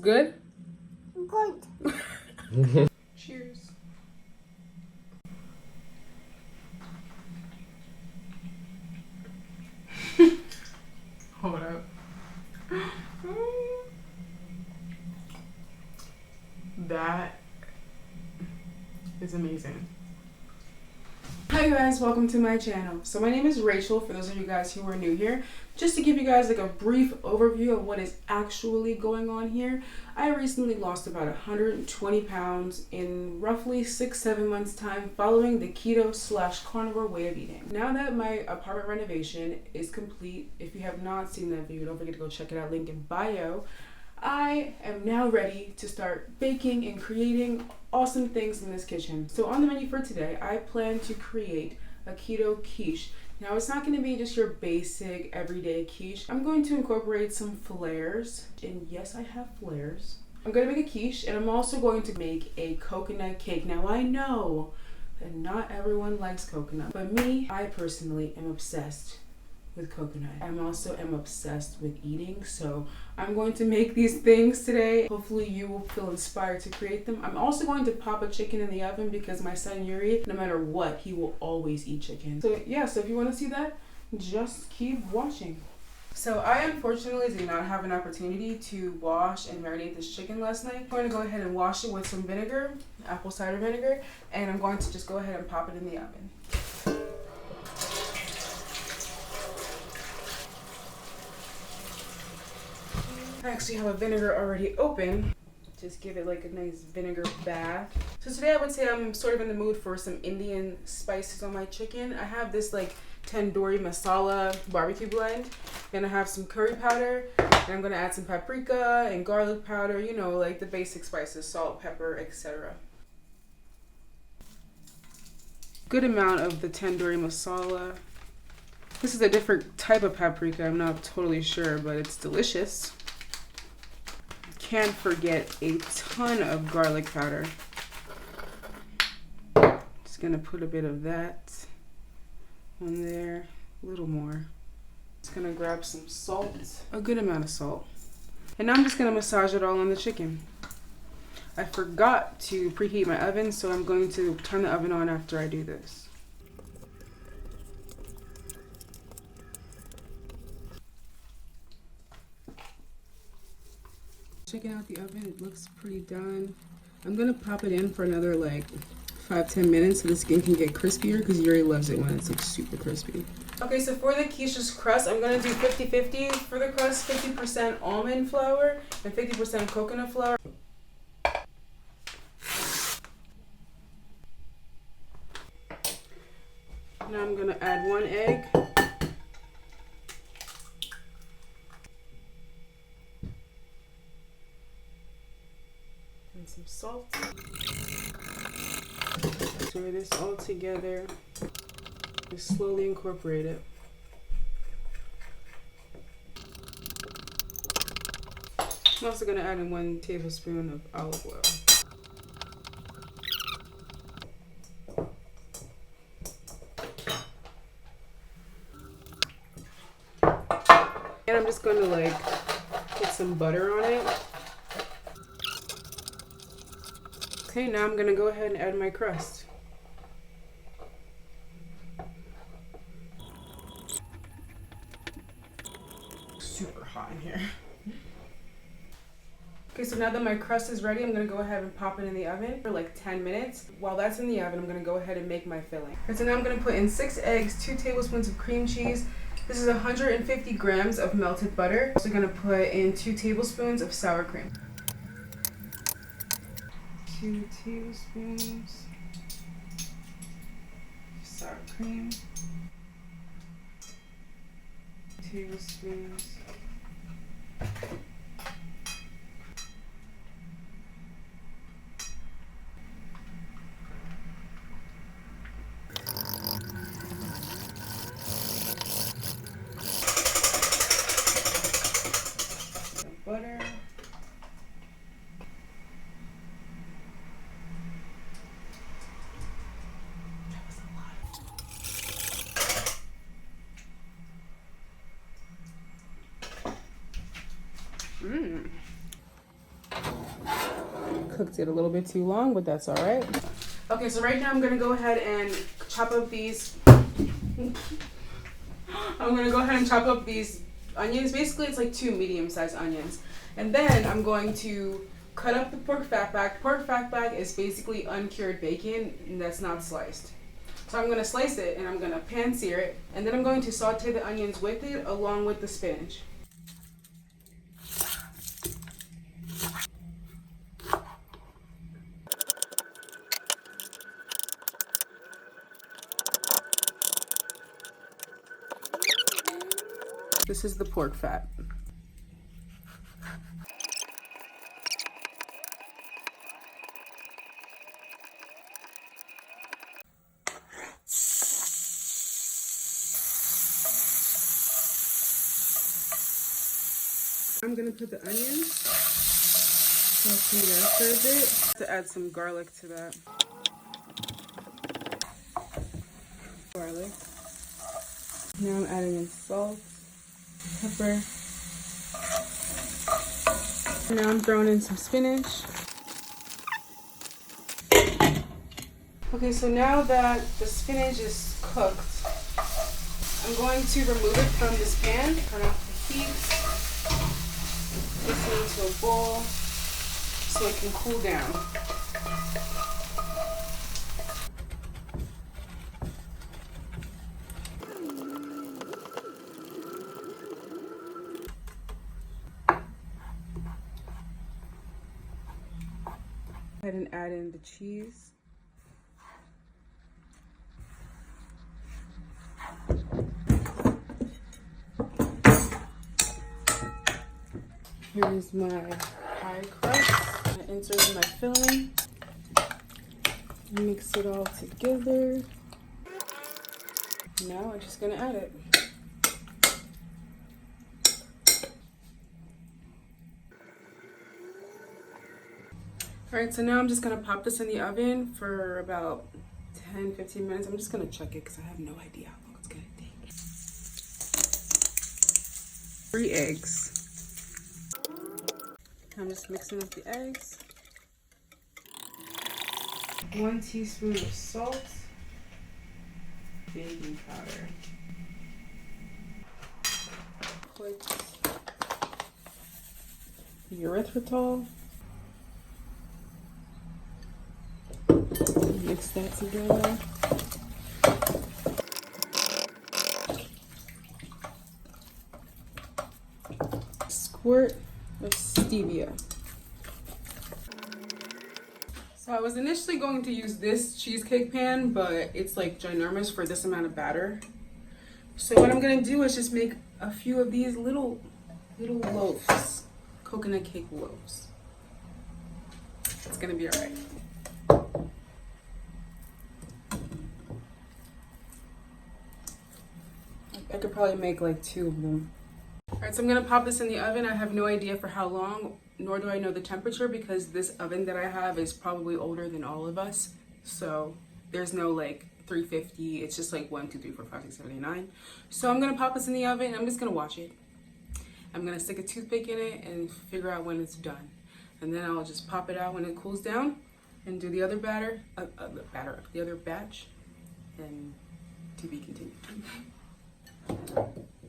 Good? Good. Cheers. Hold up. That is amazing. Hi guys, welcome to my channel. So my name is Rachel, for those of you guys who are new here. Just to give you guys like a brief overview of what is actually going on here. I recently lost about 120 pounds in roughly 6-7 months time following the keto / carnivore way of eating. Now that my apartment renovation is complete, if you have not seen that video, don't forget to go check it out, link in bio. I am now ready to start baking and creating awesome things in this kitchen. So on the menu for today, I plan to create a keto quiche. Now it's not going to be just your basic everyday quiche. I'm going to incorporate some flares, and yes, I have flares. I'm going to make a quiche, and I'm also going to make a coconut cake. Now I know that not everyone likes coconut, but me, I personally am obsessed with coconut. I'm also obsessed with eating, so I'm going to make these things today. Hopefully you will feel inspired to create them. I'm also going to pop a chicken in the oven because my son Yuri, no matter what, he will always eat chicken. So yeah, so if you want to see that, just keep watching. So I unfortunately did not have an opportunity to wash and marinate this chicken last night. I'm going to go ahead and wash it with some vinegar, apple cider vinegar, and I'm going to just go ahead and pop it in the oven. I actually have a vinegar already open. Just give it like a nice vinegar bath. So today I would say I'm sort of in the mood for some Indian spices on my chicken. I have this like Tandoori Masala barbecue blend, and I have some curry powder, and I'm gonna add some paprika and garlic powder, you know, like the basic spices, salt, pepper, etc. Good amount of the Tandoori Masala. This is a different type of paprika, I'm not totally sure, but it's delicious. Can't forget a ton of garlic powder. Just gonna put a bit of that on there, a little more. Just gonna grab some salt, a good amount of salt. And now I'm just gonna massage it all on the chicken. I forgot to preheat my oven, so I'm going to turn the oven on after I do this. Checking out the oven, it looks pretty done. I'm gonna pop it in for another like 5-10 minutes so the skin can get crispier, because Yuri loves it when it's like super crispy. Okay, so for the quiche's crust, I'm gonna do 50-50 for the crust, 50% almond flour and 50% coconut flour. Now I'm gonna add 1 egg. Some salt. Stir this all together. Just slowly incorporate it. I'm also going to add in 1 tablespoon of olive oil. And I'm just going to like put some butter on it. Okay, now I'm gonna go ahead and add my crust. Super hot in here. Okay, so now that my crust is ready, I'm gonna go ahead and pop it in the oven for like 10 minutes. While that's in the oven, I'm gonna go ahead and make my filling. And so now I'm gonna put in 6 eggs, 2 tablespoons of cream cheese. This is 150 grams of melted butter. I'm also gonna put in 2 tablespoons of sour cream. 2 tablespoons sour cream, 2 tablespoons butter. cooked it a little bit too long, but that's all right. Okay, so right now I'm gonna go ahead and chop up these. I'm gonna go ahead and chop up these onions. Basically, it's like 2 medium-sized onions. And then I'm going to cut up the pork fatback. Pork fatback is basically uncured bacon that's not sliced. So I'm gonna slice it and I'm gonna pan sear it. And then I'm going to saute the onions with it along with the spinach. This is the pork fat. I'm gonna put the onions, saute that for a bit, to add some garlic to that. Garlic. Now I'm adding in salt, pepper. Now I'm throwing in some spinach. Okay, so now that the spinach is cooked, I'm going to remove it from this pan, turn off the heat, place it into a bowl so it can cool down. Go ahead and add in the cheese. Here's my pie crust. I insert in my filling. Mix it all together. Now I'm just gonna add it. Alright, so now I'm just gonna pop this in the oven for about 10-15 minutes. I'm just gonna check it because I have no idea how long it's gonna take. 3 eggs. I'm just mixing up the eggs. 1 teaspoon of salt. Baking powder. Put erythritol. Mix that together. Squirt of stevia. So I was initially going to use this cheesecake pan, but it's like ginormous for this amount of batter. So what I'm gonna do is just make a few of these little loaves, coconut cake loaves. It's gonna be all right. I could probably make like 2 of them. All right, so I'm gonna pop this in the oven. I have no idea for how long, nor do I know the temperature because this oven that I have is probably older than all of us. So there's no like 350, it's just like 1, 2, 3, 4, 5, 6, 7, 8, 9. So I'm gonna pop this in the oven and I'm just gonna watch it. I'm gonna stick a toothpick in it and figure out when it's done. And then I'll just pop it out when it cools down and do the other the other batch, and to be continued.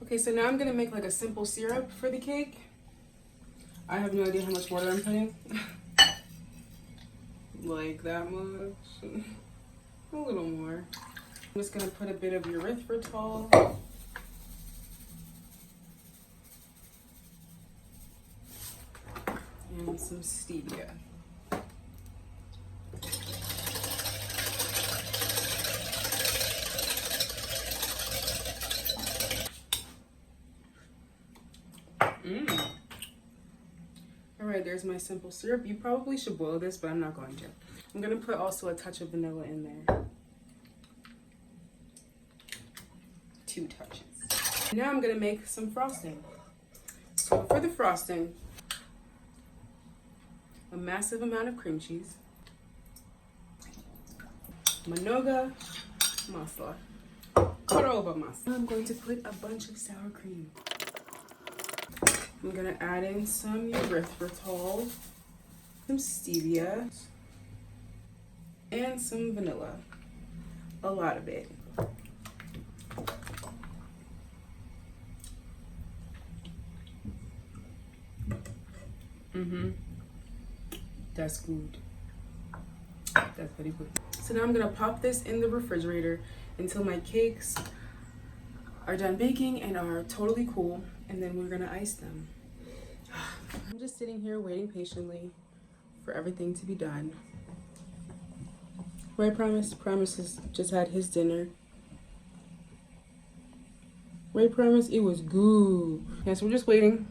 Okay, so now I'm gonna make like a simple syrup for the cake. I have no idea how much water I'm putting. Like that much. A little more. I'm just gonna put a bit of erythritol. And some stevia. Alright, there's my simple syrup. You probably should boil this, but I'm not going to. I'm going to put also a touch of vanilla in there. 2 touches. Now I'm going to make some frosting. So for the frosting, a massive amount of cream cheese, manoga masala, koroba masala. I'm going to put a bunch of sour cream. I'm gonna add in some erythritol. some stevia, and some vanilla. A lot of it. That's good. That's very good. So now I'm gonna pop this in the refrigerator until my cakes are done baking and are totally cool, and then we're gonna ice them. I'm just sitting here waiting patiently for everything to be done. Right, Promise? Promise has just had his dinner. Right, Promise? It was good. Yeah, so we're just waiting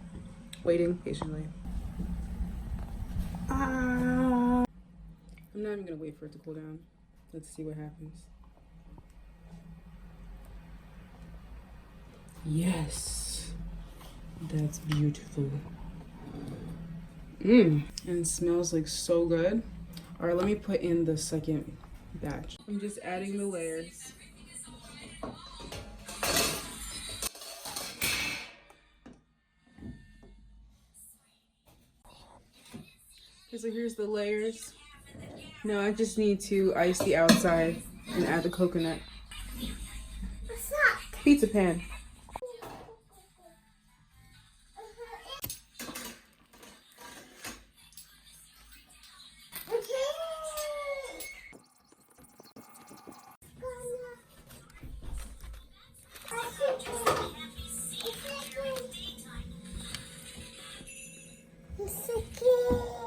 patiently. I'm not even gonna wait for it to cool down. Let's see what happens. Yes, that's beautiful. And it smells like so good. All right, let me put in the second batch. I'm just adding the layers. Okay, so here's the layers. Now I just need to ice the outside and add the coconut. What's that? Pizza pan.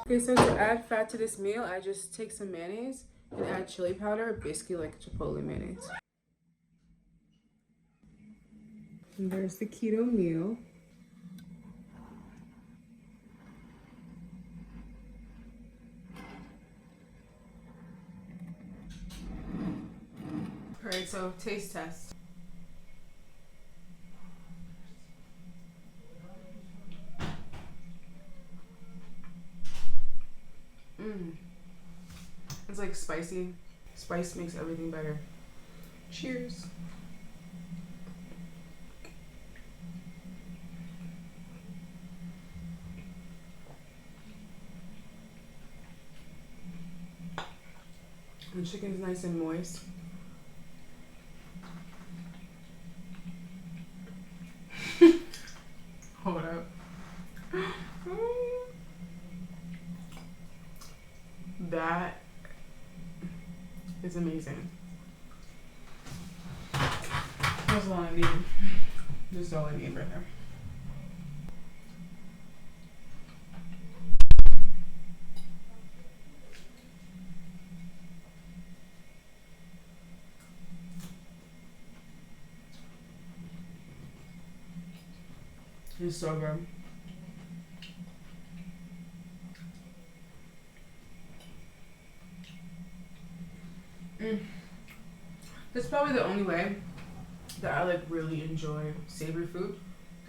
Okay, so to add fat to this meal, I just take some mayonnaise and add chili powder, basically like Chipotle mayonnaise. And there's the keto meal. All right, so taste test. It's like spicy. Spice makes everything better. Cheers. The chicken's nice and moist. Hold up. That is amazing. That's all I need. That's all I need right there. It's so good. That's probably the only way that I like really enjoy savory food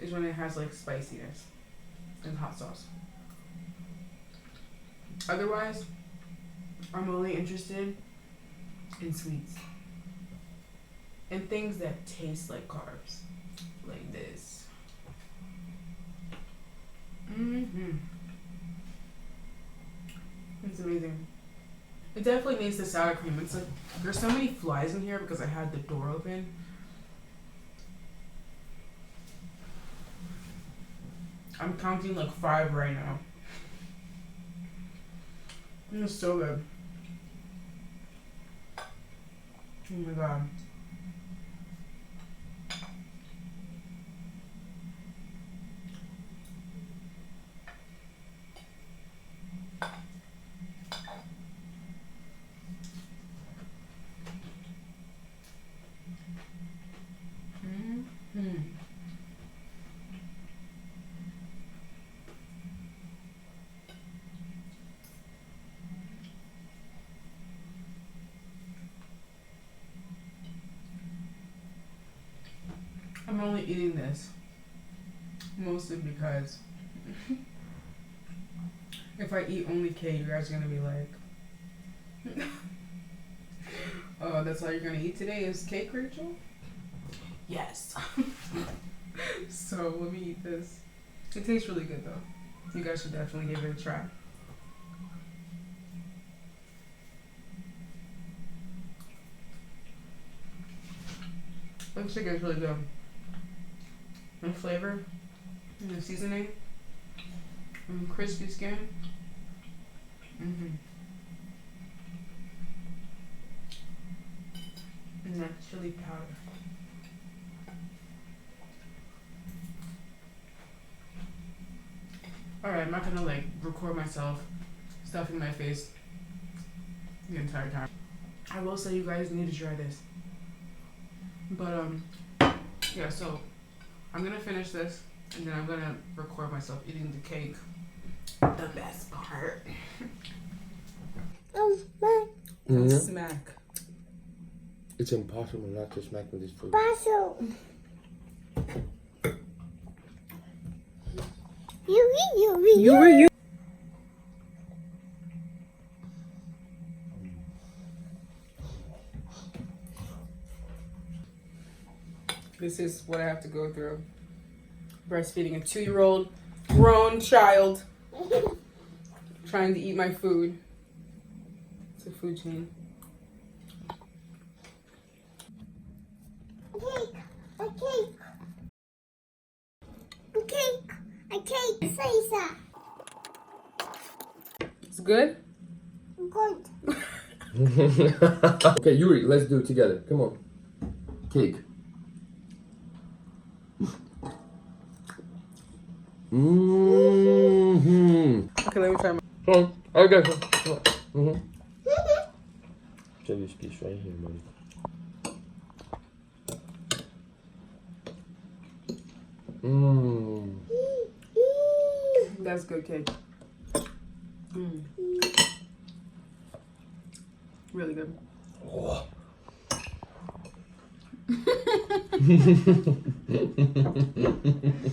is when it has like spiciness and hot sauce. Otherwise, I'm only interested in sweets and things that taste like carbs, like this. It's amazing. It definitely needs the sour cream. It's like there's so many flies in here because I had the door open. I'm counting like 5 right now. It's so good. Oh my god. I'm only eating this mostly because if I eat only cake, you guys are gonna be like, oh, that's all you're gonna eat today is cake, Rachel? Yes. So let me eat this. It tastes really good though. You guys should definitely give it a try. Looks like it's really good. And flavor, and the seasoning, and crispy skin. And that chili powder. Alright, I'm not gonna like record myself stuffing my face the entire time. I will say you guys need to try this. But yeah, so I'm gonna finish this and then I'm gonna record myself eating the cake. The best part. Smack. It's impossible not to smack with this food. Basil. You. This is what I have to go through. Breastfeeding a 2-year-old grown child trying to eat my food. It's a food chain. A cake. Caesar. It's good? Good. Okay, Yuri, let's do it together. Come on. Cake. Okay, let me try my. Come on. Okay. Come on. So this piece right here, man. That's good cake. Really good. Oh.